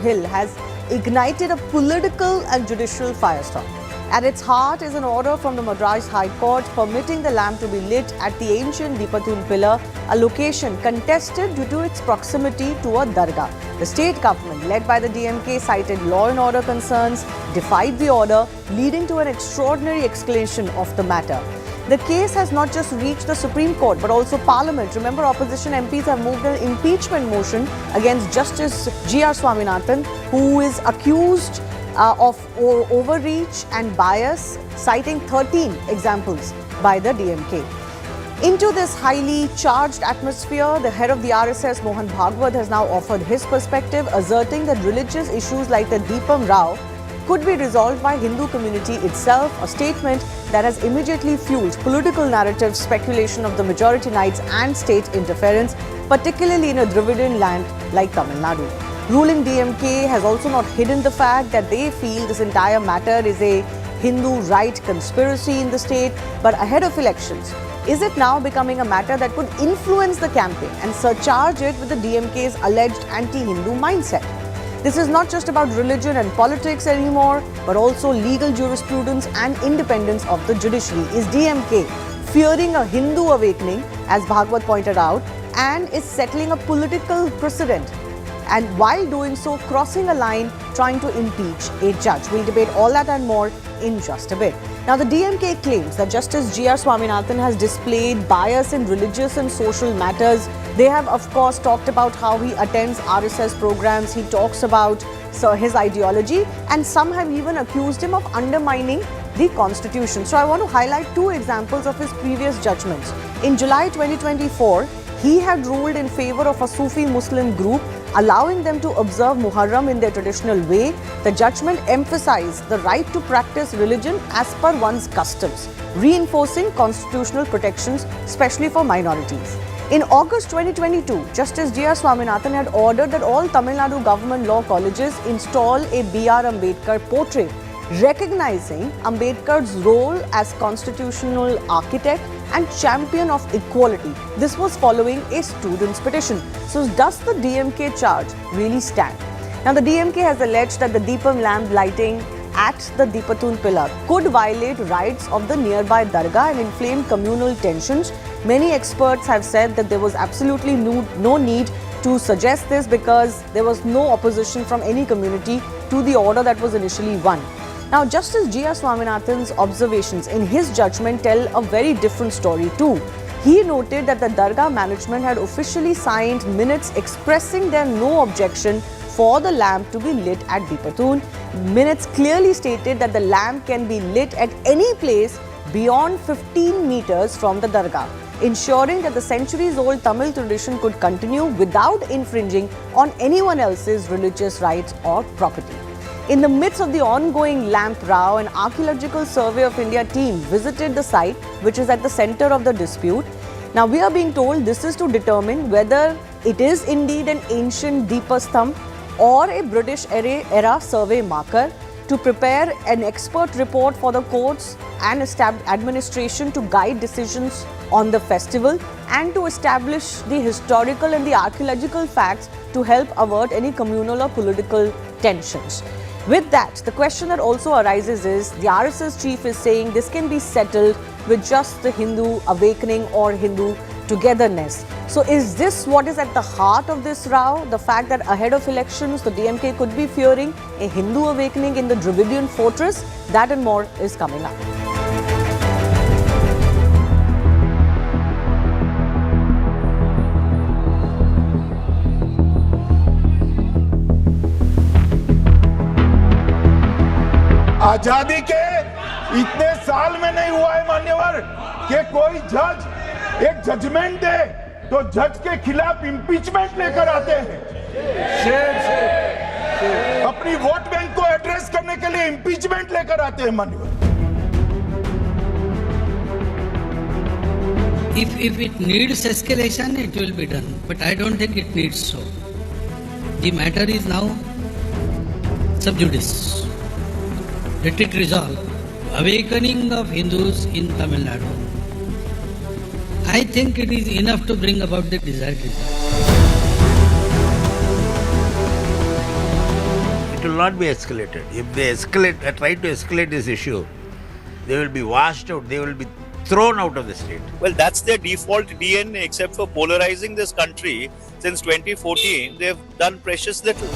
Hill has ignited a political and judicial firestorm. At its heart is an order from the Madras High Court permitting the lamp to be lit at the ancient Deepatun pillar, a location contested due to its proximity to a dargah. The state government, led by the DMK, cited law and order concerns, defied the order, leading to an extraordinary escalation of the matter. The case has not just reached the Supreme Court but also Parliament. Remember, opposition MPs have moved an impeachment motion against Justice G.R. Swaminathan, who is accused of overreach and bias, citing 13 examples by the DMK. Into this highly charged atmosphere, the head of the RSS, Mohan Bhagwat, has now offered his perspective, asserting that religious issues like the Deepam row could be resolved by Hindu community itself, a statement that has immediately fueled political narrative speculation of the majority Knights and state interference, particularly in a Dravidian land like Tamil Nadu. Ruling DMK has also not hidden the fact that they feel this entire matter is a Hindu right conspiracy in the state. But ahead of elections, is it now becoming a matter that could influence the campaign and surcharge it with the DMK's alleged anti-Hindu mindset? This is not just about religion and politics anymore, but also legal jurisprudence and independence of the judiciary. Is DMK fearing a Hindu awakening, as Bhagwat pointed out, and is settling a political precedent, and while doing so, crossing a line, trying to impeach a judge? We'll debate all that and more in just a bit. Now, the DMK claims that Justice G.R. Swaminathan has displayed bias in religious and social matters. They have, of course, talked about how he attends RSS programs. He talks about his ideology, and some have even accused him of undermining the Constitution. So I want to highlight two examples of his previous judgments. In July 2024, he had ruled in favor of a Sufi Muslim group, allowing them to observe Muharram in their traditional way. The judgment emphasized the right to practice religion as per one's customs, reinforcing constitutional protections, especially for minorities. In August 2022, Justice G.R. Swaminathan had ordered that all Tamil Nadu government law colleges install a B.R. Ambedkar portrait, recognizing Ambedkar's role as constitutional architect and champion of equality. This was following a student's petition. So does the DMK charge really stand? Now, the DMK has alleged that the Deepam lamp lighting at the Deepatun pillar could violate rights of the nearby dargah and inflame communal tensions. Many experts have said that there was absolutely no need to suggest this because there was no opposition from any community to the order that was initially won. Now, Justice G.R. Swaminathan's observations in his judgment tell a very different story too. He noted that the dargah management had officially signed minutes expressing their no objection for the lamp to be lit at Deepatun. Minutes clearly stated that the lamp can be lit at any place beyond 15 meters from the dargah, ensuring that the centuries-old Tamil tradition could continue without infringing on anyone else's religious rights or property. In the midst of the ongoing lamp row, an archaeological survey of India team visited the site, which is at the center of the dispute. Now, we are being told this is to determine whether it is indeed an ancient Deepastham or a British era survey marker, to prepare an expert report for the courts and administration to guide decisions on the festival, and to establish the historical and the archaeological facts to help avert any communal or political tensions. With that, the question that also arises is, the RSS chief is saying this can be settled with just the Hindu awakening or Hindu togetherness. So is this what is at the heart of this row? The fact that ahead of elections, the DMK could be fearing a Hindu awakening in the Dravidian fortress? That and more is coming up. आजादी के इतने साल में नहीं हुआ है मान्यवर कि कोई जज एक जजमेंट दे तो जज के खिलाफ इंपीचमेंट लेकर आते हैं। अपनी वोट बैंक को एड्रेस करने के लिए इंपीचमेंट लेकर आते हैं मान्यवर। If it needs escalation, it will be done, but I don't think it needs so. The matter is now sub-judice. Let it resolve. Awakening of Hindus in Tamil Nadu. I think it is enough to bring about the desired result. it will not be escalated. If they try to escalate this issue, they will be washed out. They will be thrown out of the state. Well, that's their default DNA, except for polarizing this country. Since 2014, they've done precious little.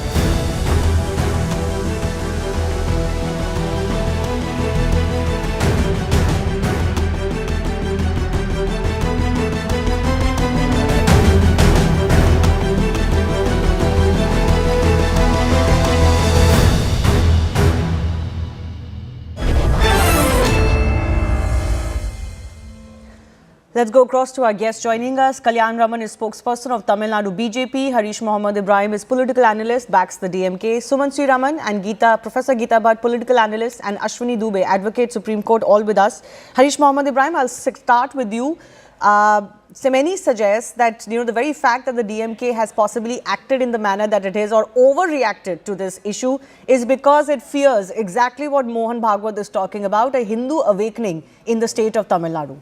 Let's go across to our guest joining us. Kalyan Raman is spokesperson of Tamil Nadu BJP. Harish Mohammad Ibrahim is political analyst, backs the DMK. Suman Sri Raman and Professor Geeta Bhatt, political analyst, and Ashwini Dubey, advocate Supreme Court, all with us. Harish Mohammad Ibrahim, I'll start with you. So many suggest that the very fact that the DMK has possibly acted in the manner that it is or overreacted to this issue is because it fears exactly what Mohan Bhagwat is talking about, a Hindu awakening in the state of Tamil Nadu.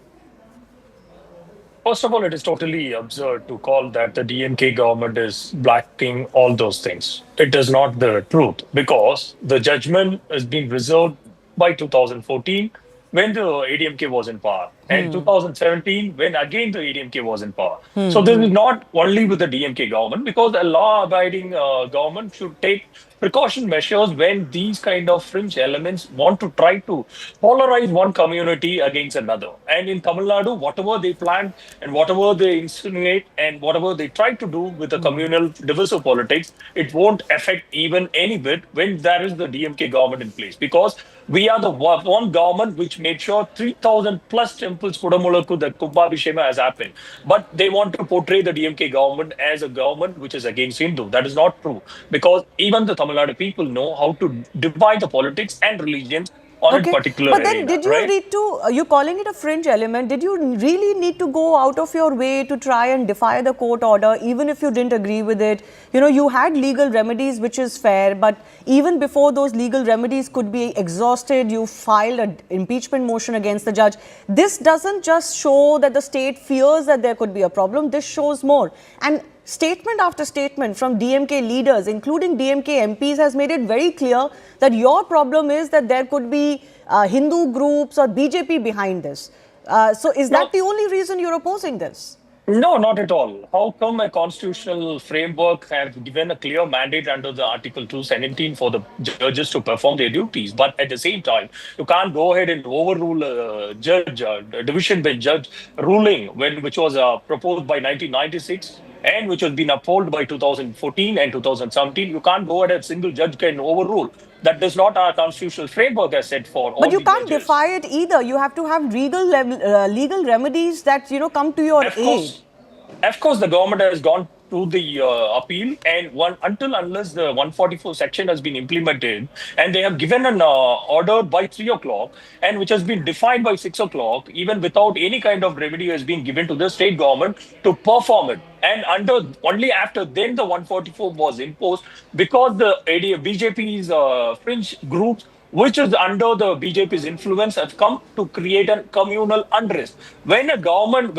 First of all, it is totally absurd to call that the DMK government is blacking all those things. It is not the truth, because the judgment has been reserved by 2014 when the ADMK was in power, and 2017 when again the ADMK was in power. So this is not only with the DMK government, because a law-abiding government should take precaution measures when these kind of fringe elements want to try to polarize one community against another. And in Tamil Nadu, whatever they plan and whatever they insinuate and whatever they try to do with the communal divisive politics, it won't affect even any bit when there is the DMK government in place. Because we are the one government which made sure 3,000 plus temples Kudamulaku, the Kumbhabhishema has happened. But they want to portray the DMK government as a government which is against Hindu. That is not true. Because even the Tamil Nadu people know how to divide the politics and religions on a particular But then arena, did you need to, you're calling it a fringe element, did you really need to go out of your way to try and defy the court order, even if you didn't agree with it? You had legal remedies, which is fair, but even before those legal remedies could be exhausted, you filed an impeachment motion against the judge. This doesn't just show that the state fears that there could be a problem, this shows more. And statement after statement from DMK leaders, including DMK MPs, has made it very clear that your problem is that there could be Hindu groups or BJP behind this. So is that the only reason you're opposing this? No, not at all. How come a constitutional framework has given a clear mandate under the Article 217 for the judges to perform their duties? But at the same time, you can't go ahead and overrule a judge, a division bench judge ruling which was proposed by 1996 and which has been upheld by 2014 and 2017. You can't go ahead and a single judge can overrule. That does not our constitutional framework has set for all. But you can't defy it either. You have to have legal remedies that come to your aid. Of course, the government has gone to the appeal, and unless the 144 section has been implemented, and they have given an order by 3 o'clock, and which has been defined by 6 o'clock, even without any kind of remedy has been given to the state government to perform it. And only after then the 144 was imposed, because the BJP's fringe groups, which is under the BJP's influence, have come to create a communal unrest. When an government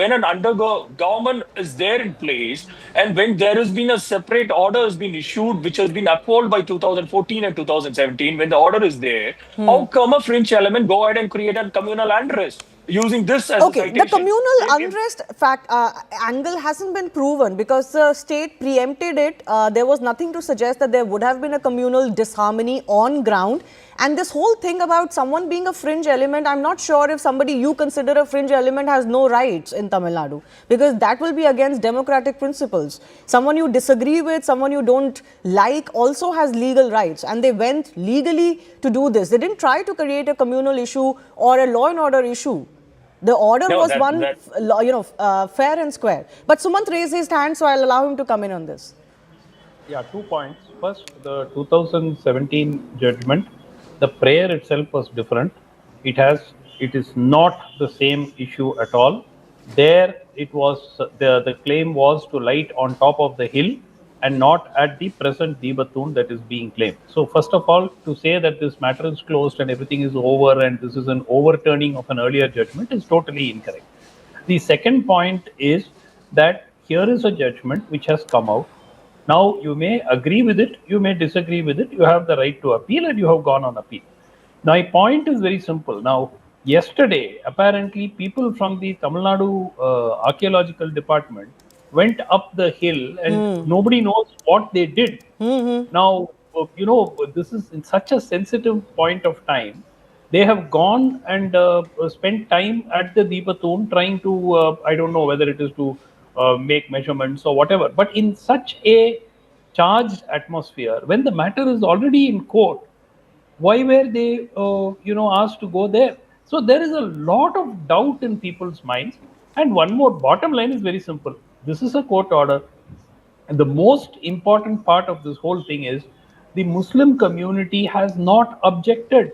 is there in place, and when there has been a separate order has been issued, which has been upheld by 2014 and 2017, when the order is there, how come a fringe element go ahead and create a communal unrest? Using this as a citation. The communal unrest angle hasn't been proven because the state preempted it. There was nothing to suggest that there would have been a communal disharmony on ground. And this whole thing about someone being a fringe element, I'm not sure if somebody you consider a fringe element has no rights in Tamil Nadu, because that will be against democratic principles. Someone you disagree with, someone you don't like also has legal rights, and they went legally to do this. They didn't try to create a communal issue or a law and order issue. The order was fair and square. But Sumant raised his hand, so I'll allow him to come in on this. Yeah, 2 points. First, the 2017 judgment, the prayer itself was different. It is not the same issue at all. There, it was the claim was to light on top of the hill and not at the present Deepathoon that is being claimed. So first of all, to say that this matter is closed and everything is over and this is an overturning of an earlier judgment is totally incorrect. The second point is that here is a judgment which has come out. Now, you may agree with it, you may disagree with it, you have the right to appeal, and you have gone on appeal. My point is very simple. Now, yesterday, apparently, people from the Tamil Nadu Archaeological Department went up the hill, and nobody knows what they did. Now, this is in such a sensitive point of time. They have gone and spent time at the Deepathoon trying to, I don't know whether it is to make measurements or whatever, but in such a charged atmosphere, when the matter is already in court, why were they, asked to go there? So there is a lot of doubt in people's minds. And one more, bottom line is very simple. This is a court order. And the most important part of this whole thing is the Muslim community has not objected.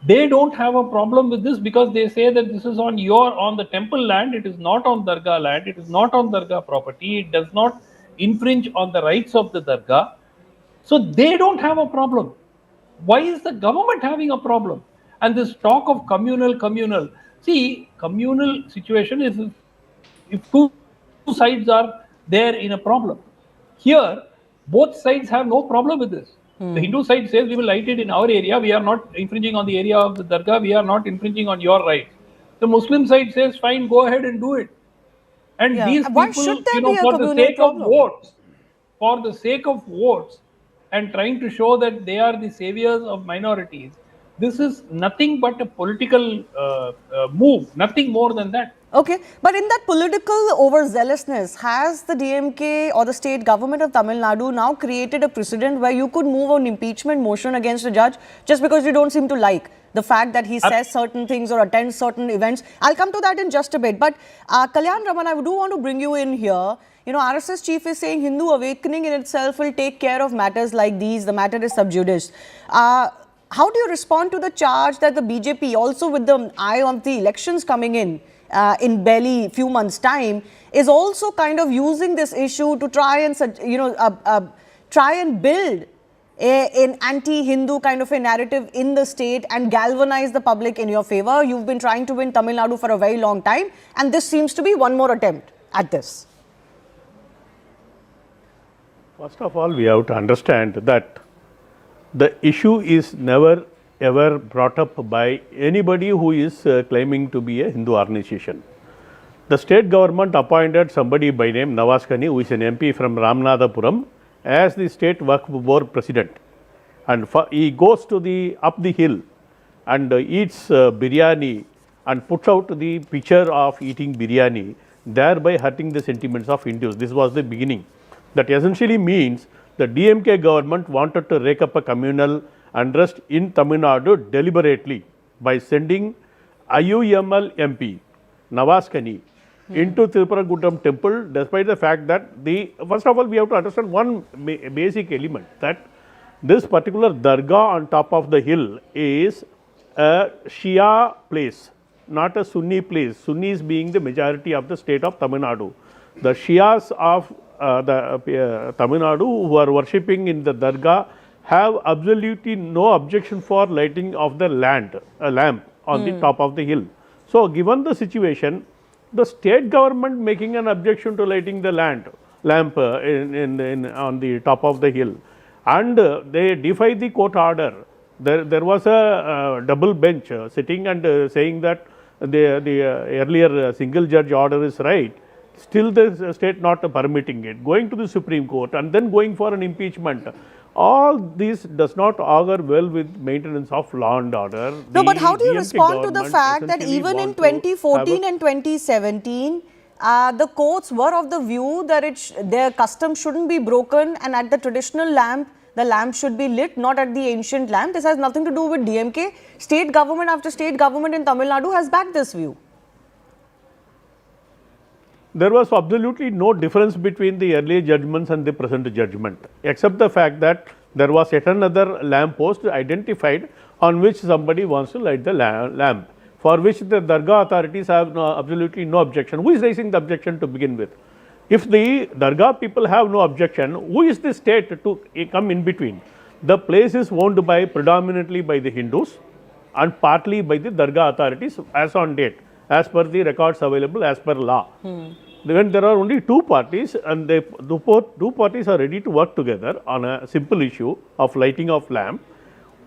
They don't have a problem with this because they say that this is on the temple land. It is not on Dargah land. It is not on Dargah property. It does not infringe on the rights of the Dargah. So they don't have a problem. Why is the government having a problem? And this talk of communal. See, communal situation is if two sides are there in a problem. Here, both sides have no problem with this. The Hindu side says we will light it in our area. We are not infringing on the area of the Dargah. We are not infringing on your rights. The Muslim side says, fine, go ahead and do it. And these people, Why should there be a for the communal sake problem? of votes, and trying to show that they are the saviors of minorities, this is nothing but a political move, nothing more than that. Okay, but in that political overzealousness, has the DMK or the state government of Tamil Nadu now created a precedent where you could move an impeachment motion against a judge just because you don't seem to like the fact that he says certain things or attends certain events? I'll come to that in just a bit. But Kalyan Raman, I do want to bring you in here. You know, RSS chief is saying Hindu awakening in itself will take care of matters like these. The matter is sub-judice. How do you respond to the charge that the BJP, also with the eye on the elections coming in barely few months' time, is also kind of using this issue to try and, try and build an anti-Hindu kind of a narrative in the state and galvanize the public in your favor? You've been trying to win Tamil Nadu for a very long time, and this seems to be one more attempt at this. First of all, we have to understand that the issue is never ever brought up by anybody who is claiming to be a Hindu organization. The state government appointed somebody by name Nawaz Kani, who is an MP from Ramanathapuram, as the state Waqf board president, and he goes to up the hill and eats biryani and puts out the picture of eating biryani, thereby hurting the sentiments of Hindus. This was the beginning. That essentially means the DMK government wanted to rake up a communal unrest in Tamil Nadu deliberately by sending IUML MP Nawaz Kani into Thiruparankundram temple, despite the fact that first of all, we have to understand one basic element, that this particular Dargah on top of the hill is a Shia place, not a Sunni place. Sunnis being the majority of the state of Tamil Nadu. The Shias of Tamil Nadu who are worshipping in the Dargah have absolutely no objection for lighting of the lamp on the top of the hill. So, given the situation, the state government making an objection to lighting the lamp on the top of the hill, and they defy the court order. There was a double bench sitting and saying that the earlier single judge order is right. Still the state not permitting it, going to the Supreme Court and then going for an impeachment. All this does not augur well with maintenance of law and order. No, but how do you respond to the fact that even in 2014 and 2017, the courts were of the view that their custom shouldn't be broken, and at the traditional lamp, the lamp should be lit, not at the ancient lamp? This has nothing to do with DMK. State government after state government in Tamil Nadu has backed this view. There was absolutely no difference between the earlier judgments and the present judgment, except the fact that there was yet another lamp post identified on which somebody wants to light the lamp, for which the Dargah authorities have absolutely no objection. Who is raising the objection to begin with? If the Dargah people have no objection, who is the state to come in between? The place is owned predominantly by the Hindus and partly by the Dargah authorities as on date, as per the records available as per law. when there are only two parties and the two parties are ready to work together on a simple issue of lighting of lamp,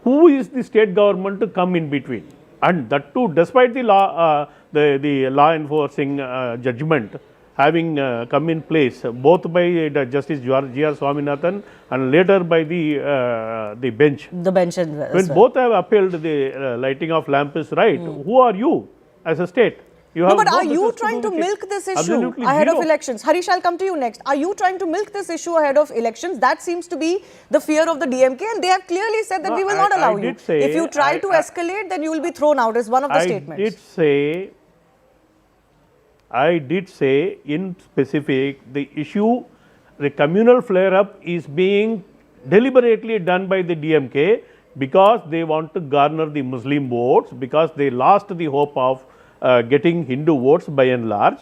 who is the state government to come in between? And that too, despite the law, the law enforcing judgment having come in place, both by Justice G.R. Swaminathan and later by the bench. The bench as When well. both have upheld the lighting of lamp is right, who are you as a state? You No, have but are business you to trying do to with it. milk this issue Absolutely ahead of zero. elections? Harish, I'll come to you next. Are you trying to milk this issue ahead of elections? That seems to be the fear of the DMK, and they have clearly said that No, we will not I allow you. did say- If you try to I- escalate, then you will be thrown out, is one of the statements. I did say in specific the issue, the communal flare-up is being deliberately done by the DMK because they want to garner the Muslim votes, because they lost the hope of getting Hindu votes by and large.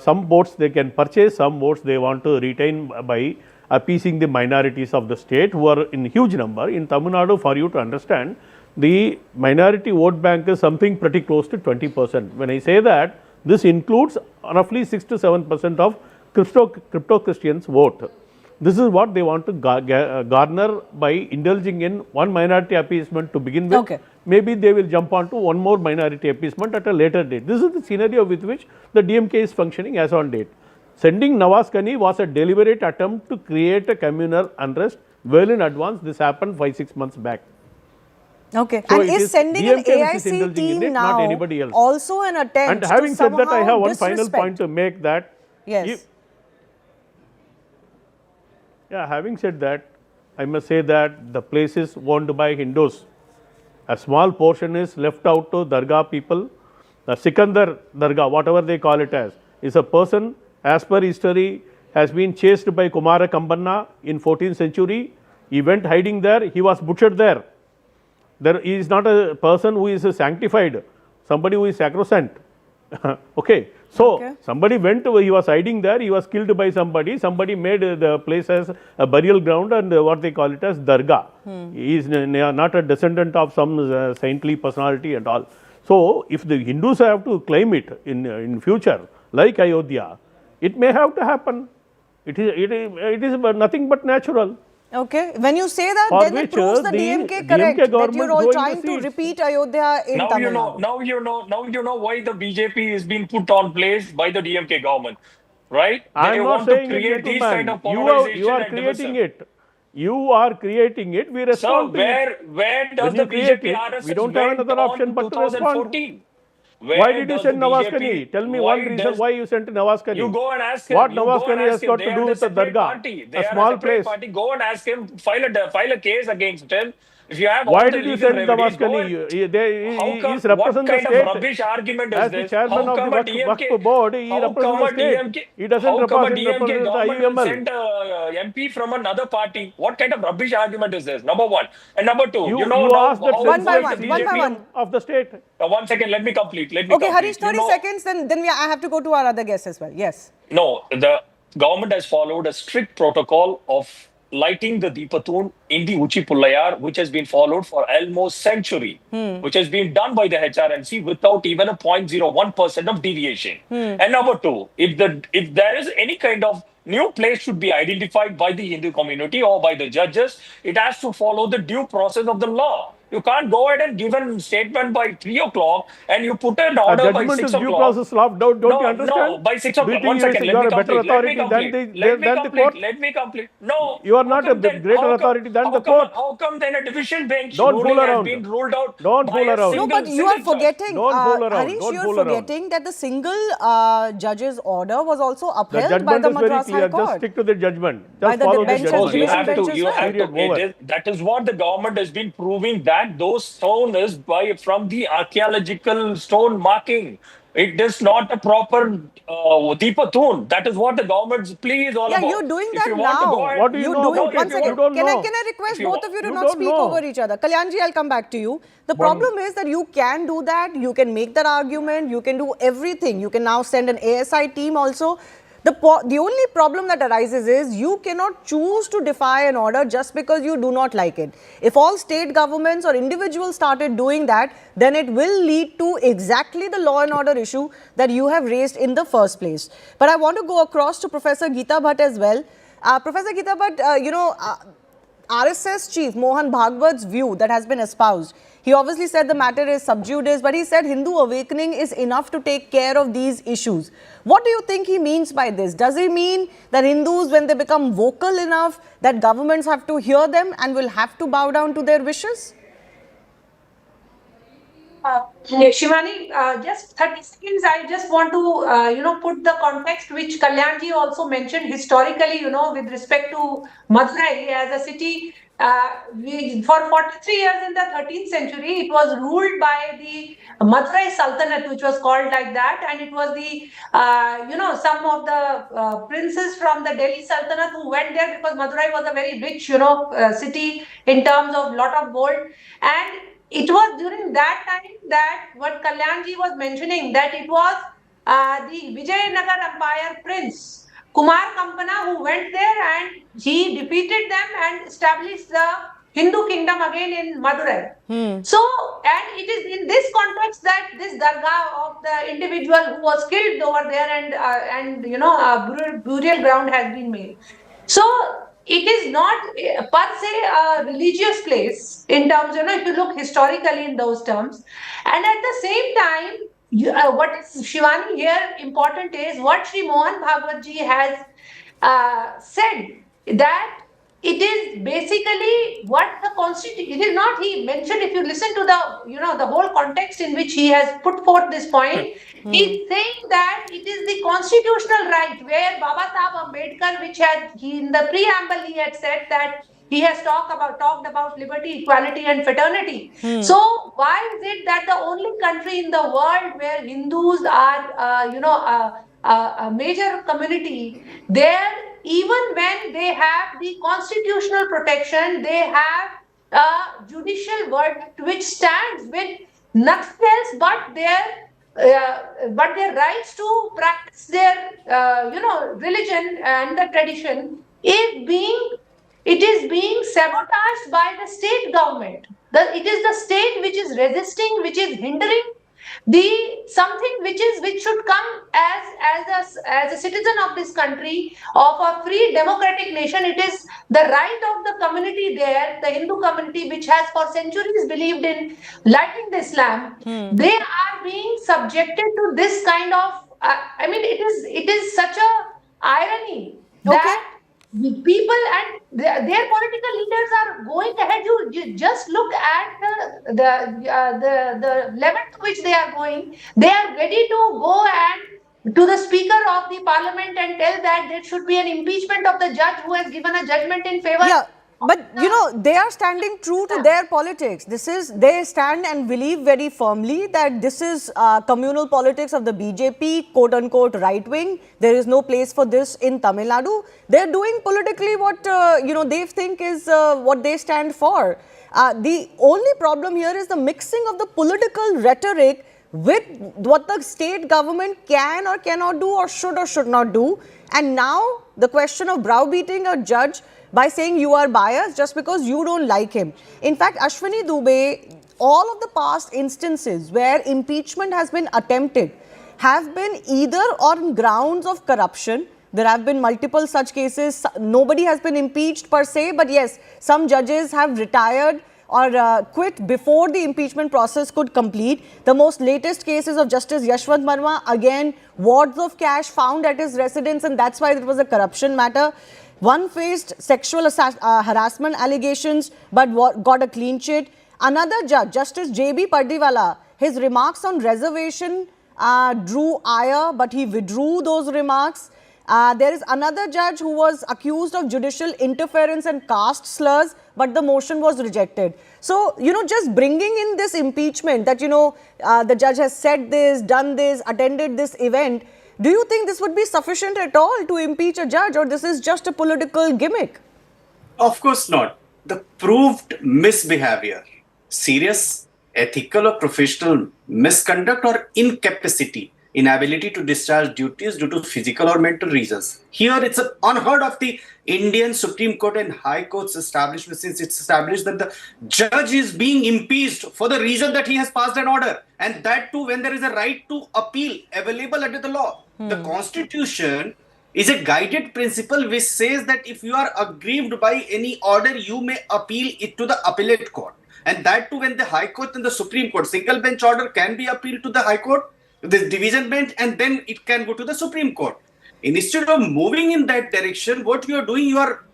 Some votes they can purchase, some votes they want to retain by appeasing the minorities of the state who are in huge number. In Tamil Nadu, for you to understand, the minority vote bank is something pretty close to 20%. When I say that, this includes roughly 6 to 7% of crypto Christians vote. This is what they want to garner by indulging in one minority appeasement to begin with. Okay. Maybe they will jump on to one more minority appeasement at a later date. This is the scenario with which the DMK is functioning as on date. Sending Nawaz Kani was a deliberate attempt to create a communal unrest well in advance. This happened 5-6 months back. Okay. So And it is sending DMK an which is AIC indulging in team it, not now anybody else. also an attempt And having to said that, I somehow have one final disrespect? point to make that. Yes. Having said that, I must say that the place is owned by Hindus. A small portion is left out to Dargah people. The Sikandar Dargah, whatever they call it as, is a person, as per history, has been chased by Kumara Kambanna in 14th century. He went hiding there, he was butchered there. He is not a person who is sanctified, somebody who is sacrosanct. Okay. So, somebody went, he was hiding there, he was killed by somebody made the place as a burial ground and what they call it as Dargah. He is not a descendant of some saintly personality and all. So, if the Hindus have to claim it in future, like Ayodhya, it may have to happen. It is nothing but natural. Okay. When you say that, For then it which, proves the the DMK DMK correct that government you're all sowing the trying to seeds. repeat Ayodhya in Tamil Nadu. Now you know why the BJP is being put on place by the DMK government, right? I They am not want to saying it, create these kind gentlemen. of polarization You are and creating division. it. You are creating it. We So respond to it. where does When the you create BJP it, RSS we don't have went another on option but to respond. 2014? Why Where did you does send the Nawaz BJP Kani? Tell me why one reason does- why you sent Nawaz Kani. You go and ask him. What You Nawaz go and Kani has ask him. got They to are do the with the separate Dargah? party. They A are small a separate place. party. Go and ask him. File a case against him. If you have Why all the did you legal send remedies, Nawaz go Kani? and- He is what represent the kind state. of rubbish argument is As the this? chairman How of the come a DMK Waqf board, he how represents come the a state. DMK He doesn't how come a represent DMK the government will IUML. send a MP from another party? What kind of rubbish argument is this? Number one. And number two, You now asked that how One by is one, the one by BJP one. of the state. 1 second, let me complete. Okay, Harish, 30 seconds, then I have to go to our other guests as well. Yes. No, the government has followed a strict protocol of lighting the Deepathoon in the Uchi Pullayar, which has been followed for almost century, which has been done by the HRMC without even a 0.01% of deviation. And number two, if there is any kind of new place should be identified by the Hindu community or by the judges, it has to follow the due process of the law. You can't go ahead and give a statement by 3 o'clock and you put an A order by judgment 6 is due o'clock. process law. Don't you understand? No, by 6 Do o'clock. you think 1 second, you let are me a better complete. Let me authority complete. than the court? Let me complete. No. You are not a greater authority than the court. How come then a division bench Don't ruling fool around. has been ruled out? Don't by fool a around. No, single- but you are single judge? forgetting, Don't fool around. Harish, Don't you fool are around. forgetting that the single judge's order was also The upheld by judgment the is very Madras clear. High Just Court. stick to the judgment. By Just the follow the bench has judgment. You division have to. bench as You well. have to. Period, over. That is what the government has been proving, that those stone is from the archaeological stone marking. It is not a proper Deepathoon. That is what the government's plea is all Yeah, about. you're doing If that you want to now. go ahead- What do you You're know doing about one it? second. You don't Can know. I request If you both of you to you not don't speak know. over each other? Kalyanji, I'll come back to you. The problem is that you can do that. You can make that argument. You can do everything. You can now send an ASI team also. The only problem that arises is you cannot choose to defy an order just because you do not like it. If all state governments or individuals started doing that, then it will lead to exactly the law and order issue that you have raised in the first place. But I want to go across to Professor Geeta Bhatt as well. Professor Geeta Bhatt, RSS Chief Mohan Bhagwat's view that has been espoused. He obviously said the matter is sub-judice, but he said Hindu awakening is enough to take care of these issues. What do you think he means by this? Does he mean that Hindus, when they become vocal enough, that governments have to hear them and will have to bow down to their wishes? Shivani, just 30 seconds. I just want to, put the context which Kalyanji also mentioned historically, with respect to Madurai as a city. For 43 years in the 13th century, it was ruled by the Madurai Sultanate, which was called like that, and it was the, some of the princes from the Delhi Sultanate who went there because Madurai was a very rich, city in terms of lot of gold. And it was during that time that what Kalyanji was mentioning, that it was the Vijayanagar Empire prince Kumar Kampana who went there and he defeated them and established the Hindu kingdom again in Madurai. So, and it is in this context that this dargah of the individual who was killed over there and burial ground has been made. So it is not per se a religious place in terms, if you look historically in those terms. And at the same time, what is Shivani here important is what Sri Mohan Bhagwat ji has said, that it is basically what the constitution, it is not, he mentioned, if you listen to the, the whole context in which he has put forth this point, he's saying that it is the constitutional right where Baba Saheb Ambedkar, which had, in the preamble he had said that he has talked about liberty, equality and fraternity. So why is it that the only country in the world where Hindus are, a major community, there even when they have the constitutional protection, they have a judicial verdict which stands with nothing else but their rights to practice their religion and the tradition is being sabotaged by the state government. It is the state which is resisting, which is hindering something which should come as a citizen of this country, of a free democratic nation. It is the right of the community there, the Hindu community, which has for centuries believed in lighting the Islam. They are being subjected to this kind of it is such a irony that people and their political leaders are going ahead. You just look at the level to which they are going. They are ready to go and to the Speaker of the Parliament and tell that there should be an impeachment of the judge who has given a judgment in favor. Yeah. But, they are standing true to their politics. They stand and believe very firmly that this is communal politics of the BJP, quote-unquote, right-wing. There is no place for this in Tamil Nadu. They're doing politically what, they think is what they stand for. The only problem here is the mixing of the political rhetoric with what the state government can or cannot do or should not do. And now the question of browbeating a judge by saying you are biased just because you don't like him. In fact, Ashwini Dubey, all of the past instances where impeachment has been attempted have been either on grounds of corruption. There have been multiple such cases. Nobody has been impeached per se, but yes, some judges have retired or quit before the impeachment process could complete. The most latest cases of Justice Yashwant Marma, again, wads of cash found at his residence, and that's why it was a corruption matter. One faced sexual harassment allegations but got a clean sheet. Another judge, Justice J.B. Pardiwala, his remarks on reservation drew ire, but he withdrew those remarks. There is another judge who was accused of judicial interference and caste slurs, but the motion was rejected. So, just bringing in this impeachment that, the judge has said this, done this, attended this event, do you think this would be sufficient at all to impeach a judge, or this is just a political gimmick? Of course not. The proved misbehavior, serious ethical or professional misconduct or incapacity inability to discharge duties due to physical or mental reasons. Here, it's unheard of the Indian Supreme Court and High Court's establishment, since it's established that the judge is being impeached for the reason that he has passed an order, and that too when there is a right to appeal available under the law. The Constitution is a guided principle which says that if you are aggrieved by any order, you may appeal it to the appellate court. And that too when the High Court and the Supreme Court, single bench order can be appealed to the High Court, the division bench, and then it can go to the Supreme Court. Instead of moving in that direction, what you are doing, you are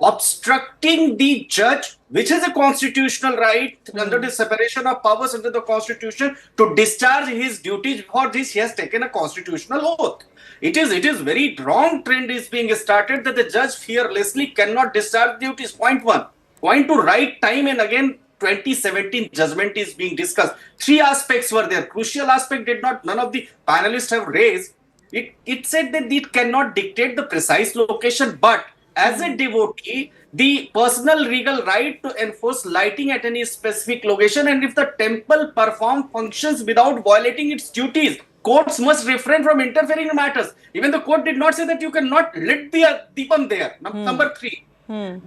obstructing the judge, which has a constitutional right under the separation of powers under the Constitution, to discharge his duties. For this, he has taken a constitutional oath. It is very wrong trend is being started that the judge fearlessly cannot discharge duties. Point one. Point two, right time, and again 2017 judgment is being discussed. Three aspects were there. Crucial aspect none of the panelists have raised. It said that it cannot dictate the precise location, but as a devotee, the personal legal right to enforce lighting at any specific location, and if the temple perform functions without violating its duties, courts must refrain from interfering in matters. Even the court did not say that you cannot lit the Deepam there. Number three.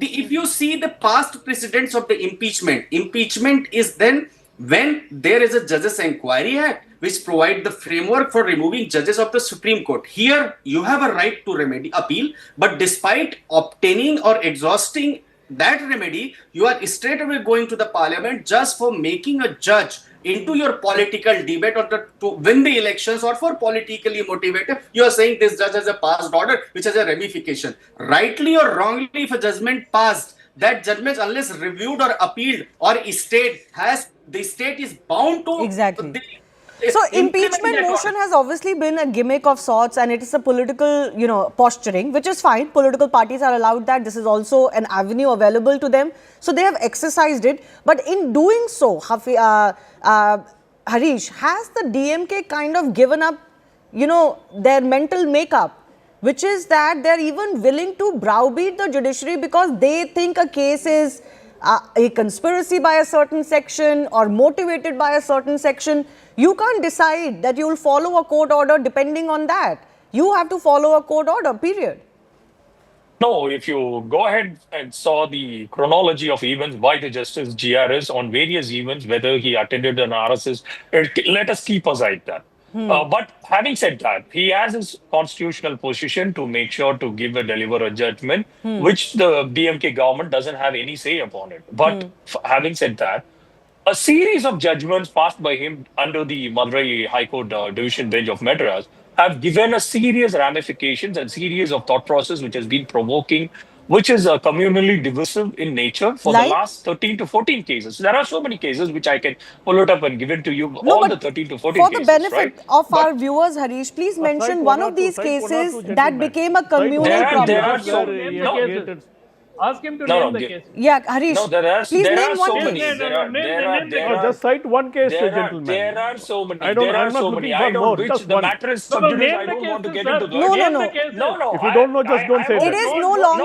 If you see the past precedents of the impeachment is then when there is a Judges Inquiry Act which provide the framework for removing judges of the Supreme Court. Here you have a right to appeal, but despite obtaining or exhausting that remedy, you are straight away going to the parliament just for making a judge into your political debate or to win the elections, or for politically motivated. You are saying this judge has a passed order which has a ramification. Rightly or wrongly, if a judgment passed, that judgment, unless reviewed or appealed or stayed, the state is bound to exactly. So impeachment motion has obviously been a gimmick of sorts, and it is a political, posturing, which is fine. Political parties are allowed that. This is also an avenue available to them. So they have exercised it. But in doing so, Harish, has the DMK kind of given up, their mental makeup, which is that they're even willing to browbeat the judiciary because they think a case is a conspiracy by a certain section or motivated by a certain section? You can't decide that you will follow a court order depending on that. You have to follow a court order, period. No, if you go ahead and saw the chronology of events by the Justice GRS on various events, whether he attended an RSS, let us keep aside that. But having said that, he has his constitutional position to make sure to deliver a judgment, which the DMK government doesn't have any say upon it. But having said that, a series of judgments passed by him under the Madurai High Court Division Bench of Madras have given a serious ramifications and series of thought process which has been provoking, which is communally divisive in nature for the last 13 to 14 cases. There are so many cases which I can pull it up and give it to you, all the 13 to 14 cases. For the benefit of our viewers, Harish, please mention one of these cases that became a communal problem. There are so many. Ask him to name the case. Yeah, Harish. No, there are so many. Just cite one case, gentlemen. There are so many. I'm not looking for more. Just the one. matter is sub-judice. I don't want to get into those. No. If you don't know, just don't say that. It is no longer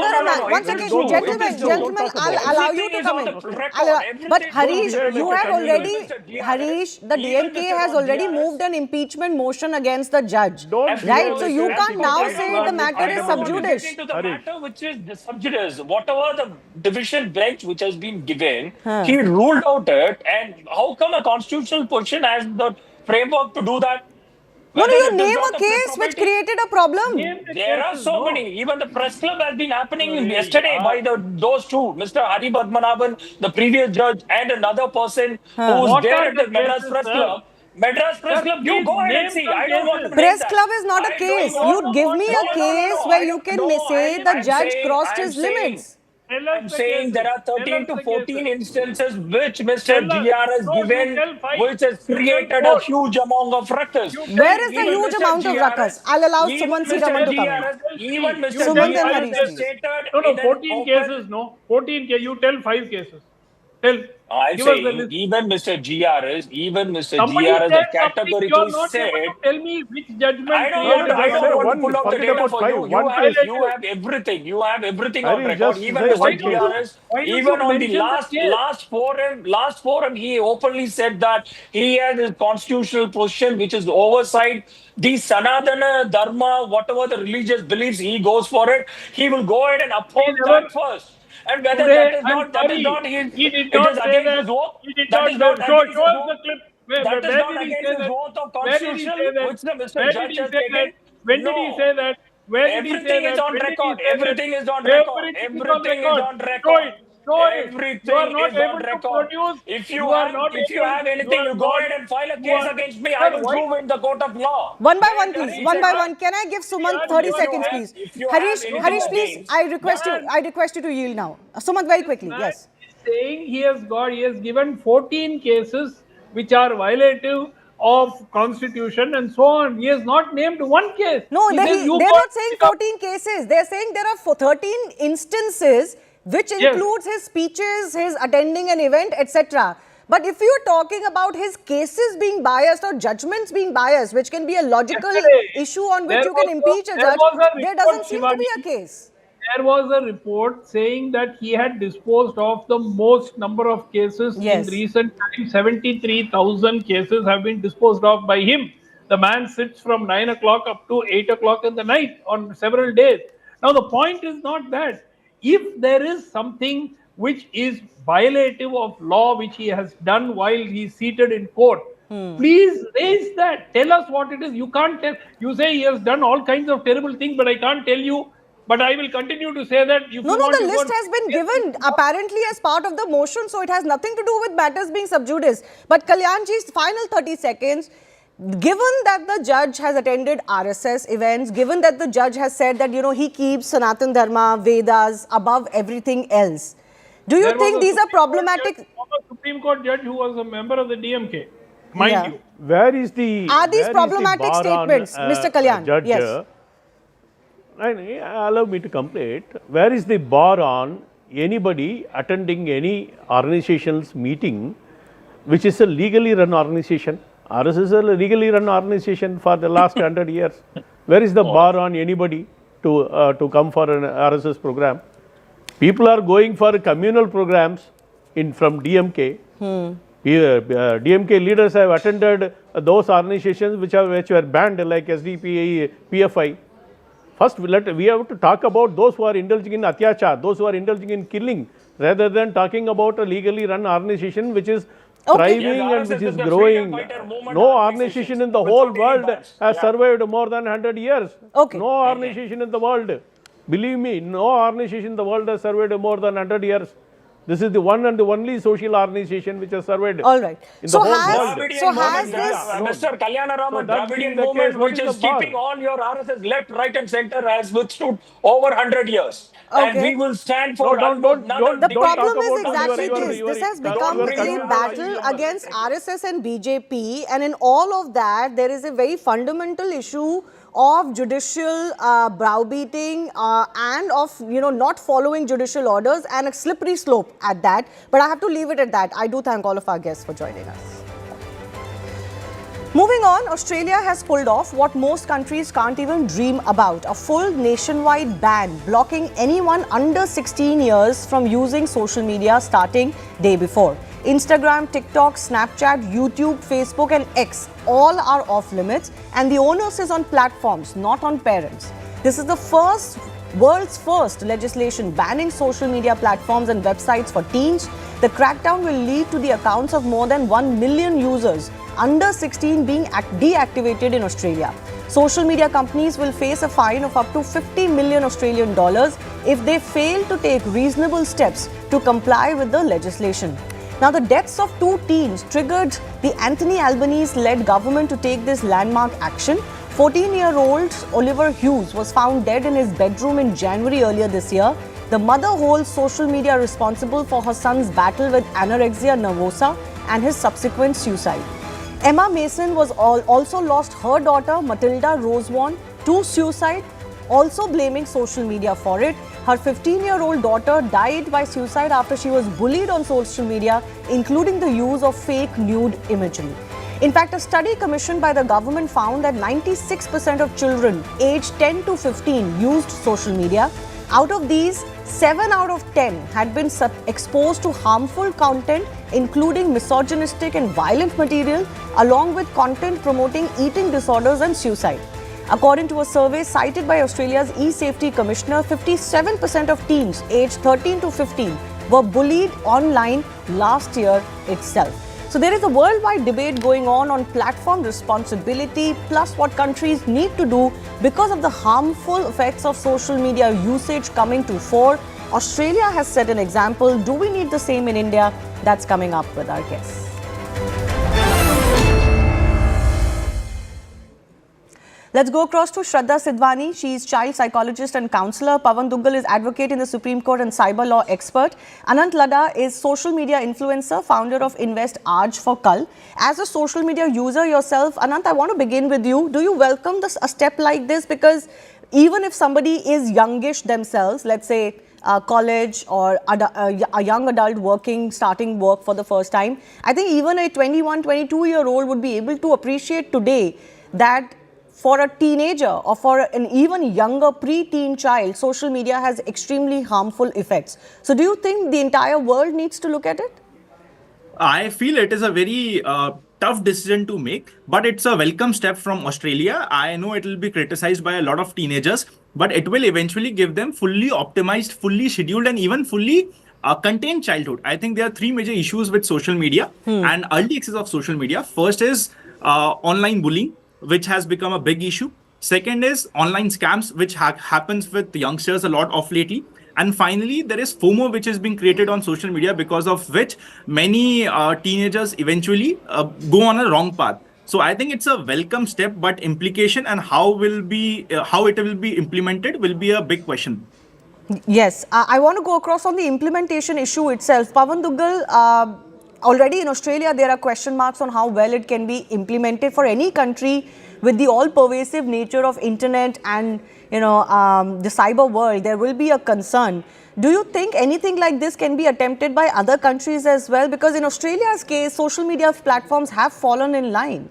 one second, gentlemen, I'll allow you to come in. But Harish, you have already, the DMK has already moved an impeachment motion against the judge. Right? So you can't now say the matter is sub-judice. The matter which is the sub-judice, whatever the division bench which has been given, he ruled out it. And how come a constitutional position has the framework to do that? No, you name a case which created a problem. There are so many. Even the press club has been happening yesterday by those two, Mr. Hari Padmanabhan, the previous judge, and another person who was there at the Madras Press Club. Madras Press Club, you go ahead and see. I don't want to Press Club is not a case. You give me a case where you can say the judge crossed his limits. I'm saying there are 13 to 14 instances which Mr. GR has given, which has created a huge amount of ruckus. Where is the huge amount of ruckus? I'll allow Suman Siraman to come in. Even Mr. GR has stated... No, 14 cases, no. 14 cases. You tell 5 cases. I'm Give us the saying list. even Mr. GRS Somebody has said something. You are categorically not able said. to tell me which judgment I don't created want. I just don't say want to one, pull out the forget data about for five, you. one case. You have everything. You have everything on Harish, record. just Even say Mr. one case. Why don't Even you on the mention the case? last forum, he openly said that he has his constitutional position, which is oversight the Sanatana Dharma, whatever the religious beliefs, he goes for it. He will go ahead and He uphold never. that first. And whether Today, I'm that is sorry. not his, He did it is not say against that. his oath. He did That not is not show against his us the oath. clip. That is Where not did he against say his that? oath of Where did he constitution, say that? which the Mr. Where did Judge he has say that? taken. When did he No. say that? Where did he say Everything is that? on When did he record. say that? Everything is on record. Everything is on Everything is record. on Show record. it. Show it. You are Everything not is on able to record. produce. If You are not you able. have You anything, are you go not. ahead and file a You case are. against me. I Sir, will why? prove in the court of law. One by Where one, does please. it One by say? one. Can I give Sumant Yan, 30 you are seconds, not. please? If you have Harish, anything please. against, I request you. Man. I request you to yield now. Sumant, very quickly. Man Yes. is saying he has given 14 cases which are violative of constitution and so on. He has not named one case. No, He says you they're go not and saying pick up. 14 cases. They're saying there are 13 instances, which Yes. includes his speeches, his attending an event, etc. But if you're talking about his cases being biased or judgments being biased, which can be a logical Yesterday, issue on which there you can was impeach a there judge, was a there report, doesn't seem to be a Shivani. case. There was a report saying that he had disposed of the most number of cases in Yes. recent times. 73,000 cases have been disposed of by him. The man sits from 9 o'clock up to 8 o'clock in the night on several days. Now, the point is not that. If there is something which is violative of law, which he has done while he is seated in court, please raise that. Tell us what it is. You can't tell. You say he has done all kinds of terrible things, but I can't tell you. But I will continue to say that if No, you no, want, the you go list and has been given apparently as part of the motion, so it has nothing to do with matters being sub-judice. But Kalyanji's final 30 seconds, given that the judge has attended RSS events, given that the judge has said that, he keeps Sanatan Dharma, Vedas above everything else, do you There was think a these are Supreme Court problematic? judge, former Supreme Court judge who was a member of the DMK, mind Yeah. you. Where is the Are these where is the problematic bar statements, on, Mr. Kalyan? Judge, Yes. allow me to complete. Where is the bar on anybody attending any organization's meeting, which is a legally run organization? RSS is a legally run organization for the last 100 years. Where is the bar on anybody to come for an RSS program? People are going for communal programs from DMK. DMK leaders have attended those organizations which were banned, like SDPI, PFI. First, we have to talk about those who are indulging in atyachar, those who are indulging in killing, rather than talking about a legally run organization which is thriving and which is growing. No organization in the whole world has survived more than 100 years. No organization in the world. Believe me, no organization in the world has survived more than 100 years. This is the one and the only social organization which has survived. All right. In the whole world. Has this Mr. Kalyanaraman, Dravidian movement, which is keeping all your RSS left, right, and center, has withstood over 100 years. And we will stand for The problem is exactly this. This has become a battle against RSS and BJP, and in all of that, there is a very fundamental issue of judicial browbeating and of not following judicial orders, and a slippery slope at that. But I have to leave it at that. I do thank all of our guests for joining us. Moving on, Australia has pulled off what most countries can't even dream about: a full nationwide ban blocking anyone under 16 years from using social media starting day before. Instagram, TikTok, Snapchat, YouTube, Facebook and X all are off limits, and the onus is on platforms, not on parents. This is the world's first legislation banning social media platforms and websites for teens. The crackdown will lead to the accounts of more than 1 million users under 16 being deactivated in Australia. Social media companies will face a fine of up to 50 million Australian dollars if they fail to take reasonable steps to comply with the legislation. Now, the deaths of 2 teens triggered the Anthony Albanese-led government to take this landmark action. 14-year-old Oliver Hughes was found dead in his bedroom in January earlier this year. The mother holds social media responsible for her son's battle with anorexia nervosa and his subsequent suicide. Emma Mason was also lost her daughter Matilda Rosewarne to suicide, also blaming social media for it. her 15-year-old daughter died by suicide after she was bullied on social media, including the use of fake nude imagery. In fact, a study commissioned by the government found that 96% of children aged 10 to 15 used social media. Out of these, 7 out of 10 had been exposed to harmful content, including misogynistic and violent material, along with content promoting eating disorders and suicide. According to a survey cited by Australia's e-safety commissioner, 57% of teens aged 13 to 15 were bullied online last year itself. So there is a worldwide debate going on platform responsibility plus what countries need to do because of the harmful effects of social media usage coming to fore. Australia has set an example. Do we need the same in India? That's coming up with our guests. Let's go across to Shraddha Sidhwani. She is child psychologist and counsellor. Pawan Duggal is advocate in the Supreme Court and cyber law expert. Anant Ladda is social media influencer, founder of Invest Aaj for Kal. As a social media user yourself, Anant, I want to begin with you. Do you welcome a step like this? Because even if somebody is youngish themselves, let's say college or a young adult starting work for the first time, I think even a 21, 22-year-old would be able to appreciate today that for a teenager or for an even younger pre-teen child, social media has extremely harmful effects. So do you think the entire world needs to look at it? I feel it is a very tough decision to make, but it's a welcome step from Australia. I know it will be criticized by a lot of teenagers, but it will eventually give them fully optimized, fully scheduled, and even fully contained childhood. I think there are three major issues with social media and early access of social media. First is online bullying, which has become a big issue. Second is online scams, which happens with youngsters a lot of lately. And finally, there is FOMO, which is being created on social media, because of which many teenagers eventually go on a wrong path. So I think it's a welcome step, but implication and how it will be implemented will be a big question. Yes, I want to go across on the implementation issue itself. Pawan Duggal, already in Australia, there are question marks on how well it can be implemented for any country with the all-pervasive nature of internet and the cyber world. There will be a concern. Do you think anything like this can be attempted by other countries as well? Because in Australia's case, social media platforms have fallen in line.